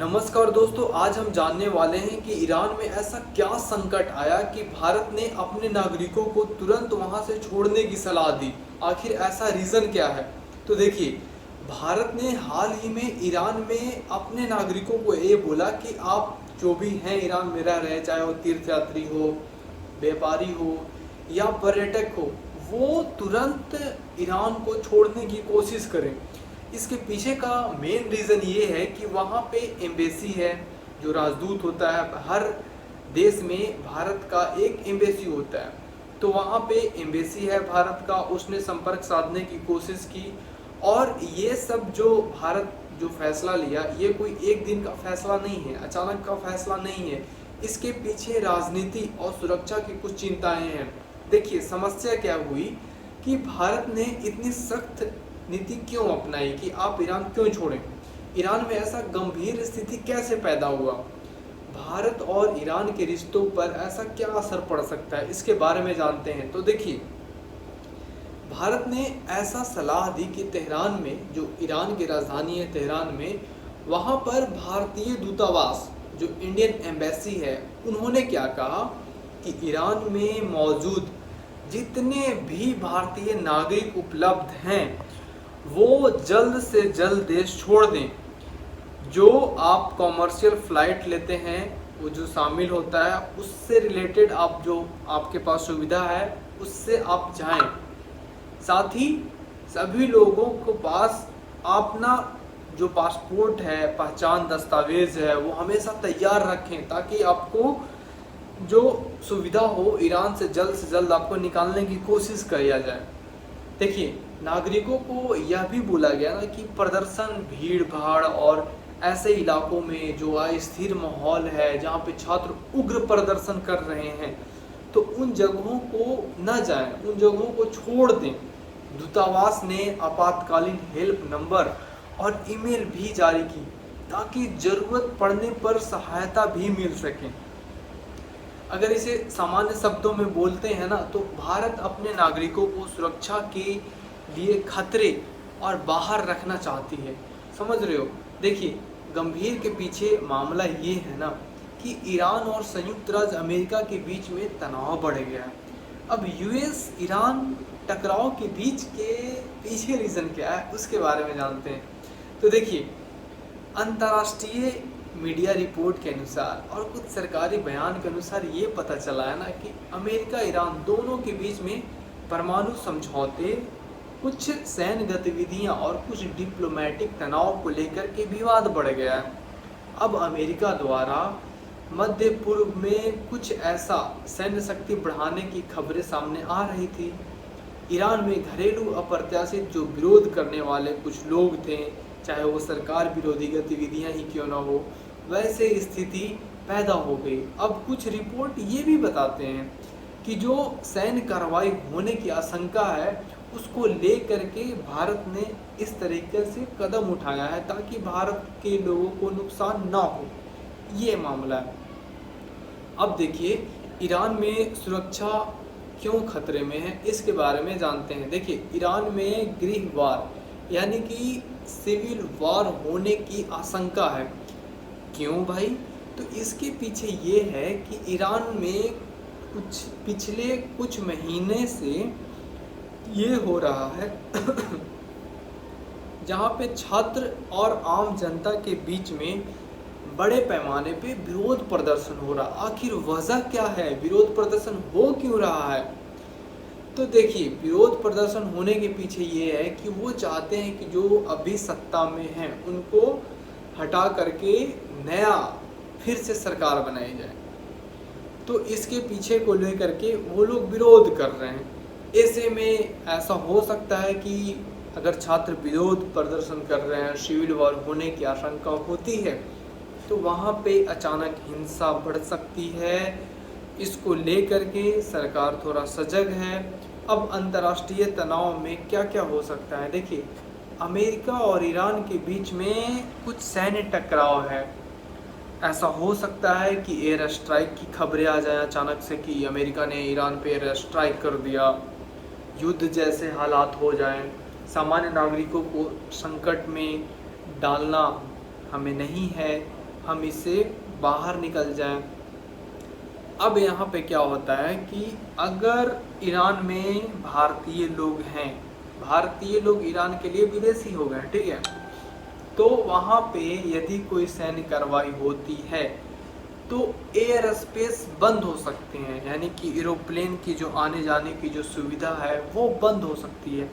नमस्कार दोस्तों, आज हम जानने वाले हैं कि ईरान में ऐसा क्या संकट आया कि भारत ने अपने नागरिकों को तुरंत वहां से छोड़ने की सलाह दी। आखिर ऐसा रीज़न क्या है? तो देखिए, भारत ने हाल ही में ईरान में अपने नागरिकों को ये बोला कि आप जो भी हैं ईरान में रह रहे हैं, चाहे वो तीर्थयात्री हो, व्यापारी हो या पर्यटक हो, वो तुरंत ईरान को छोड़ने की कोशिश करें। इसके पीछे का मेन रीज़न ये है कि वहाँ पे एम्बेसी है, जो राजदूत होता है। हर देश में भारत का एक एम्बेसी होता है, तो वहाँ पे एम्बेसी है भारत का, उसने संपर्क साधने की कोशिश की। और ये सब जो भारत जो फैसला लिया, ये कोई एक दिन का फैसला नहीं है, अचानक का फैसला नहीं है। इसके पीछे राजनीति और सुरक्षा की कुछ चिंताएं हैं। देखिए, समस्या क्या हुई कि भारत ने इतनी सख्त नीति क्यों अपनाई कि आप ईरान क्यों छोड़ें? ईरान में ऐसा गंभीर स्थिति कैसे पैदा हुआ? भारत और ईरान के रिश्तों पर ऐसा क्या असर पड़ सकता है, इसके बारे में जानते हैं। तो देखिए, भारत ने ऐसा सलाह दी कि तेहरान में, जो ईरान की राजधानी है तेहरान में, वहाँ पर भारतीय दूतावास, जो इंडियन एम्बेसी है, उन्होंने क्या कहा कि ईरान में मौजूद जितने भी भारतीय नागरिक उपलब्ध हैं वो जल्द से जल्द देश छोड़ दें। जो आप कॉमर्शियल फ़्लाइट लेते हैं, वो जो शामिल होता है, उससे रिलेटेड आप जो आपके पास सुविधा है उससे आप जाएं। साथ ही सभी लोगों को पास अपना जो पासपोर्ट है, पहचान दस्तावेज़ है, वो हमेशा तैयार रखें, ताकि आपको जो सुविधा हो ईरान से जल्द आपको निकालने की कोशिश किया जाए। देखिए, नागरिकों को यह भी बोला गया ना कि प्रदर्शन, भीड़ भाड़ और ऐसे इलाकों में जो अस्थिर माहौल है, जहाँ पे छात्र उग्र प्रदर्शन कर रहे हैं, तो उन जगहों को न जाएं, उन जगहों को छोड़ दें। दूतावास ने आपातकालीन हेल्प नंबर और ईमेल भी जारी की, ताकि ज़रूरत पड़ने पर सहायता भी मिल सके। अगर इसे सामान्य शब्दों में बोलते हैं ना, तो भारत अपने नागरिकों को सुरक्षा के लिए खतरे और बाहर रखना चाहती है। समझ रहे हो? देखिए, गंभीर के पीछे मामला ये है ना कि ईरान और संयुक्त राज्य अमेरिका के बीच में तनाव बढ़ गया है। अब यूएस ईरान टकराव के बीच के पीछे रीज़न क्या है, उसके बारे में जानते हैं। तो देखिए, अंतर्राष्ट्रीय मीडिया रिपोर्ट के अनुसार और कुछ सरकारी बयान के अनुसार ये पता चला है ना कि अमेरिका ईरान दोनों के बीच में परमाणु समझौते, कुछ सैन्य गतिविधियां और कुछ डिप्लोमेटिक तनाव को लेकर के विवाद बढ़ गया है। अब अमेरिका द्वारा मध्य पूर्व में कुछ ऐसा सैन्य शक्ति बढ़ाने की खबरें सामने आ रही थी। ईरान में घरेलू अप्रत्याशित जो विरोध करने वाले कुछ लोग थे, चाहे वो सरकार विरोधी गतिविधियां ही क्यों ना हो, वैसे स्थिति पैदा हो गई। अब कुछ रिपोर्ट ये भी बताते हैं कि जो सैन्य कार्रवाई होने की आशंका है, उसको ले करके भारत ने इस तरीके से कदम उठाया है ताकि भारत के लोगों को नुकसान ना हो। ये मामला है। अब देखिए, ईरान में सुरक्षा क्यों खतरे में है, इसके बारे में जानते हैं। देखिए, ईरान में गृह वार यानी कि सिविल वार होने की आशंका है। क्यों भाई? तो इसके पीछे ये है कि ईरान में पिछले कुछ महीने से ये हो रहा है जहाँ पे छात्र और आम जनता के बीच में बड़े पैमाने पे विरोध प्रदर्शन हो रहा। आखिर वजह क्या है? विरोध प्रदर्शन हो क्यों रहा है? तो देखिए, विरोध प्रदर्शन होने के पीछे ये है कि वो चाहते हैं कि जो अभी सत्ता में हैं उनको हटा करके नया फिर से सरकार बनाई जाए। तो इसके पीछे को लेकर के वो लोग विरोध कर रहे हैं। ऐसे में ऐसा हो सकता है कि अगर छात्र विरोध प्रदर्शन कर रहे हैं, सिविल वॉर होने की आशंका होती है, तो वहाँ पे अचानक हिंसा बढ़ सकती है। इसको लेकर के सरकार थोड़ा सजग है। अब अंतर्राष्ट्रीय तनाव में क्या क्या हो सकता है? देखिए, अमेरिका और ईरान के बीच में कुछ सैन्य टकराव है। ऐसा हो सकता है कि एयर स्ट्राइक की खबरें आ जाएं अचानक से कि अमेरिका ने ईरान पे एयर स्ट्राइक कर दिया, युद्ध जैसे हालात हो जाएं। सामान्य नागरिकों को संकट में डालना हमें नहीं है। हम इससे बाहर निकल जाएं। अब यहाँ पे क्या होता है कि अगर ईरान में भारतीय लोग हैं, भारतीय लोग ईरान के लिए विदेशी हो गए, ठीक है, तो वहाँ पे यदि कोई सैन्य कार्रवाई होती है तो एयर स्पेस बंद हो सकते हैं, यानी कि एरोप्लेन की जो आने जाने की जो सुविधा है वो बंद हो सकती है।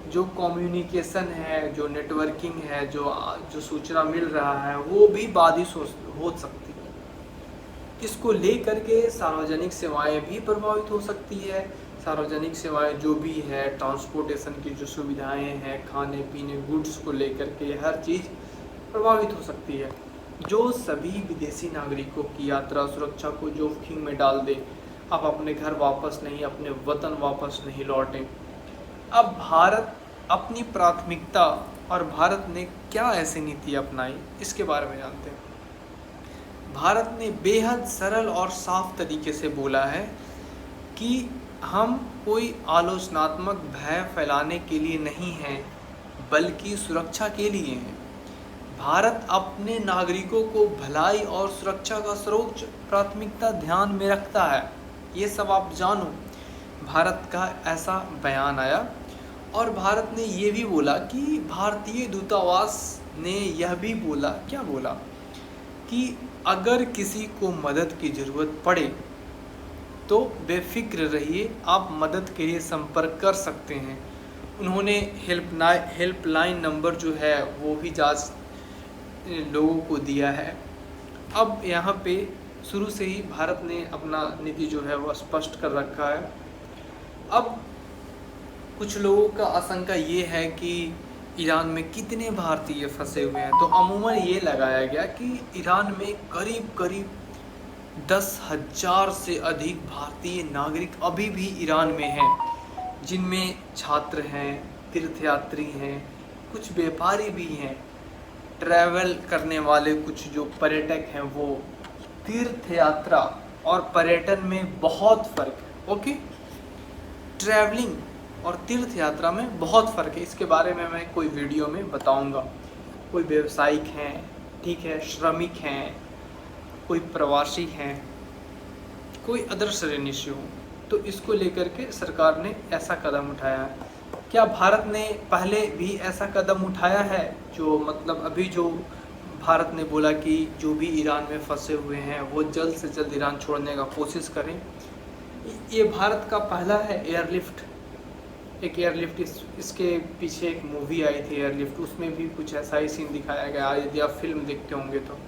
जो कम्युनिकेशन है, जो नेटवर्किंग है, जो सूचना मिल रहा है वो भी बाधित हो सकती है। इसको लेकर के सार्वजनिक सेवाएं भी प्रभावित हो सकती है। सार्वजनिक सेवाएं जो भी है, ट्रांसपोर्टेशन की जो सुविधाएं हैं, खाने पीने गुड्स को लेकर के हर चीज़ प्रभावित हो सकती है, जो सभी विदेशी नागरिकों की यात्रा सुरक्षा को जोखिम में डाल दे। आप अपने घर वापस नहीं, अपने वतन वापस नहीं लौटें। अब भारत अपनी प्राथमिकता और भारत ने क्या ऐसी नीति अपनाई, इसके बारे में जानते हैं। भारत ने बेहद सरल और साफ तरीके से बोला है कि हम कोई आलोचनात्मक भय फैलाने के लिए नहीं हैं, बल्कि सुरक्षा के लिए हैं। भारत अपने नागरिकों को भलाई और सुरक्षा का सर्वोच्च प्राथमिकता ध्यान में रखता है। ये सब आप जानो। भारत का ऐसा बयान आया और भारत ने ये भी बोला कि भारतीय दूतावास ने यह भी बोला, क्या बोला, कि अगर किसी को मदद की ज़रूरत पड़े तो बेफिक्र रहिए, आप मदद के लिए संपर्क कर सकते हैं। उन्होंने हेल्पलाइन नंबर जो है वो भी जांच लोगों को दिया है। अब यहाँ पे शुरू से ही भारत ने अपना नीति जो है वो स्पष्ट कर रखा है। अब कुछ लोगों का आशंका ये है कि ईरान में कितने भारतीय फंसे हुए हैं, तो अमूमन ये लगाया गया कि ईरान में करीब करीब 10,000 से अधिक भारतीय नागरिक अभी भी ईरान में हैं, जिनमें छात्र हैं, तीर्थयात्री हैं, कुछ व्यापारी भी हैं, ट्रैवल करने वाले कुछ जो पर्यटक हैं वो। तीर्थ यात्रा और पर्यटन में बहुत फ़र्क है, ओके। ट्रैवलिंग और तीर्थ यात्रा में बहुत फ़र्क है, इसके बारे में मैं कोई वीडियो में बताऊंगा। कोई व्यावसायिक हैं, ठीक है, श्रमिक हैं, कोई प्रवासी हैं, कोई अदर श्रेणी से हो, तो इसको लेकर के सरकार ने ऐसा कदम उठाया है। क्या भारत ने पहले भी ऐसा कदम उठाया है? जो मतलब अभी जो भारत ने बोला कि जो भी ईरान में फंसे हुए हैं वो जल्द से जल्द ईरान छोड़ने का कोशिश करें, ये भारत का पहला है एयरलिफ्ट। एक एयरलिफ्ट, इसके पीछे एक मूवी आई थी एयरलिफ्ट, उसमें भी कुछ ऐसा ही सीन दिखाया गया, यदि आप फिल्म देखते होंगे तो।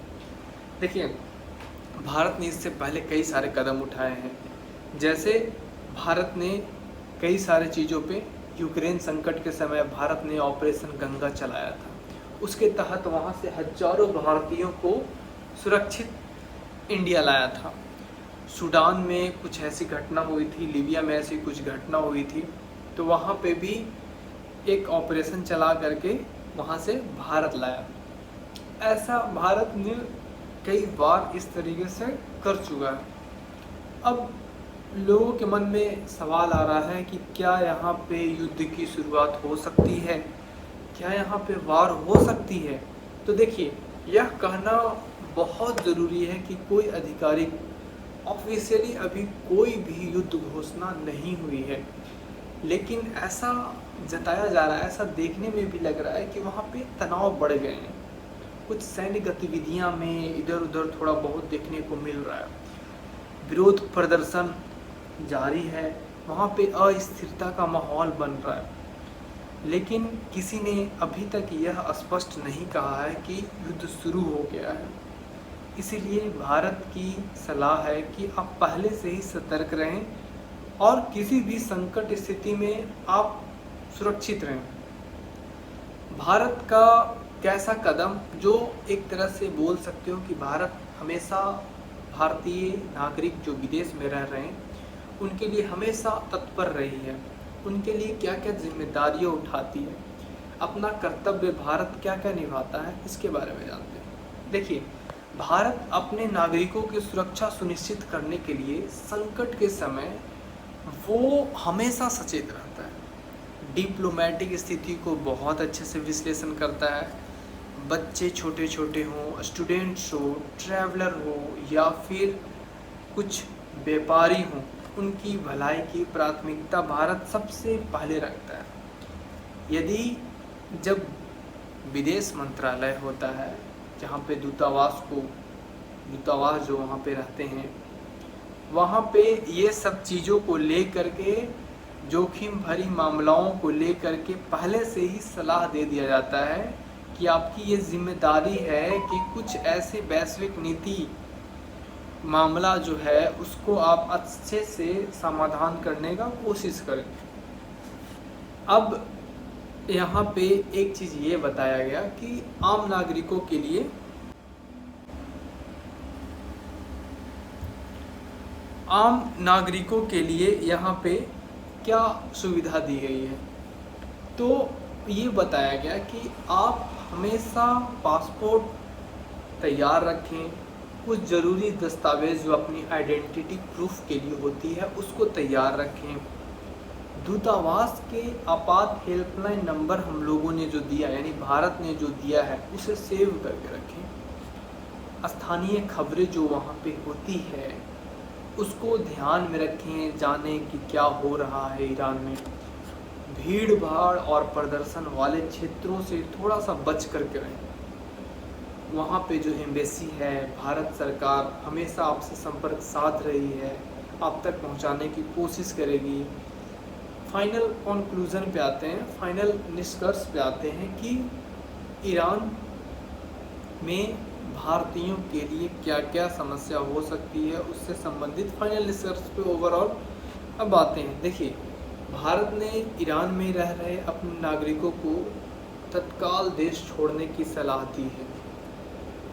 देखिए, भारत ने इससे पहले कई सारे कदम उठाए हैं। जैसे भारत ने कई सारे चीज़ों पे, यूक्रेन संकट के समय भारत ने ऑपरेशन गंगा चलाया था, उसके तहत वहाँ से हजारों भारतीयों को सुरक्षित इंडिया लाया था। सूडान में कुछ ऐसी घटना हुई थी, लीबिया में ऐसी कुछ घटना हुई थी, तो वहाँ पे भी एक ऑपरेशन चला करके वहाँ से भारत लाया। ऐसा भारत ने कई बार इस तरीके से कर चुका है। अब लोगों के मन में सवाल आ रहा है कि क्या यहाँ पे युद्ध की शुरुआत हो सकती है, क्या यहाँ पे वार हो सकती है? तो देखिए, यह कहना बहुत ज़रूरी है कि कोई आधिकारिक ऑफिशियली अभी कोई भी युद्ध घोषणा नहीं हुई है, लेकिन ऐसा जताया जा रहा है, ऐसा देखने में भी लग रहा है कि वहाँ पे तनाव बढ़ गए हैं। कुछ सैन्य गतिविधियाँ में इधर उधर थोड़ा बहुत देखने को मिल रहा है। विरोध प्रदर्शन जारी है, वहाँ पे अस्थिरता का माहौल बन रहा है, लेकिन किसी ने अभी तक यह स्पष्ट नहीं कहा है कि युद्ध शुरू हो गया है। इसीलिए भारत की सलाह है कि आप पहले से ही सतर्क रहें और किसी भी संकट स्थिति में आप सुरक्षित रहें। भारत का कैसा कदम, जो एक तरह से बोल सकते हो कि भारत हमेशा भारतीय नागरिक जो विदेश में रह रहे हैं उनके लिए हमेशा तत्पर रही है, उनके लिए क्या क्या जिम्मेदारियां उठाती है, अपना कर्तव्य भारत क्या क्या निभाता है, इसके बारे में जानते हैं। देखिए, भारत अपने नागरिकों की सुरक्षा सुनिश्चित करने के लिए संकट के समय वो हमेशा सचेत रहता है, डिप्लोमेटिक स्थिति को बहुत अच्छे से विश्लेषण करता है, बच्चे छोटे छोटे हों, स्टूडेंट्स हो, ट्रैवलर हो या फिर कुछ व्यापारी हों, उनकी भलाई की प्राथमिकता भारत सबसे पहले रखता है। यदि जब विदेश मंत्रालय होता है, जहाँ पे दूतावास जो वहाँ पे रहते हैं, वहाँ पे ये सब चीज़ों को ले करके, जोखिम भरी मामलाओं को ले करके पहले से ही सलाह दे दिया जाता है कि आपकी ये जिम्मेदारी है कि कुछ ऐसे वैश्विक नीति मामला जो है उसको आप अच्छे से समाधान करने का कोशिश करें। अब यहाँ पे एक चीज़ ये बताया गया कि आम नागरिकों के लिए यहाँ पे क्या सुविधा दी गई है। तो ये बताया गया कि आप हमेशा पासपोर्ट तैयार रखें, कुछ ज़रूरी दस्तावेज़ जो अपनी आइडेंटिटी प्रूफ के लिए होती है उसको तैयार रखें। दूतावास के आपात हेल्पलाइन नंबर हम लोगों ने जो दिया, यानी भारत ने जो दिया है, उसे सेव करके रखें। स्थानीय खबरें जो वहाँ पे होती है उसको ध्यान में रखें, जानें कि क्या हो रहा है ईरान में। भीड़ भाड़ और प्रदर्शन वाले क्षेत्रों से थोड़ा सा बच करके रहें। वहाँ पे जो एम्बेसी है, भारत सरकार हमेशा आपसे संपर्क साध रही है, आप तक पहुँचाने की कोशिश करेगी। फाइनल कंक्लूज़न पे आते हैं, फाइनल निष्कर्ष पे आते हैं कि ईरान में भारतीयों के लिए क्या क्या समस्या हो सकती है, उससे संबंधित फाइनल निष्कर्ष पे ओवरऑल अब आते हैं। देखिए, भारत ने ईरान में रह रहे अपने नागरिकों को तत्काल देश छोड़ने की सलाह दी है,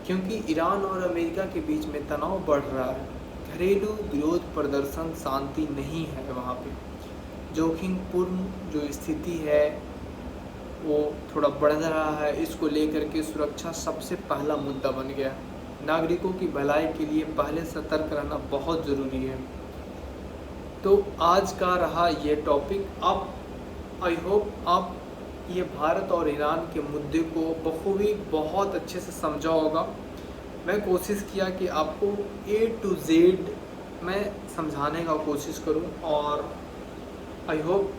क्योंकि ईरान और अमेरिका के बीच में तनाव बढ़ रहा है। घरेलू विरोध प्रदर्शन शांति नहीं है, वहाँ पे जोखिमपूर्ण जो स्थिति है वो थोड़ा बढ़ रहा है। इसको लेकर के सुरक्षा सबसे पहला मुद्दा बन गया। नागरिकों की भलाई के लिए पहले सतर्क रहना बहुत ज़रूरी है। तो आज का रहा ये टॉपिक। आप आई होप आप ये भारत और ईरान के मुद्दे को बखूबी बहुत अच्छे से समझा होगा। मैं कोशिश किया कि आपको A to Z मैं समझाने का कोशिश करूं, और आई होप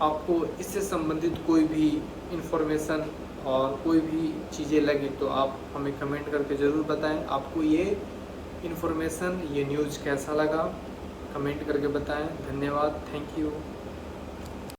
आपको इससे संबंधित कोई भी इन्फॉर्मेशन और कोई भी चीज़ें लगे तो आप हमें कमेंट करके ज़रूर बताएं। आपको ये इन्फॉर्मेशन, ये न्यूज़ कैसा लगा, कमेंट करके बताएं। धन्यवाद, थैंक यू।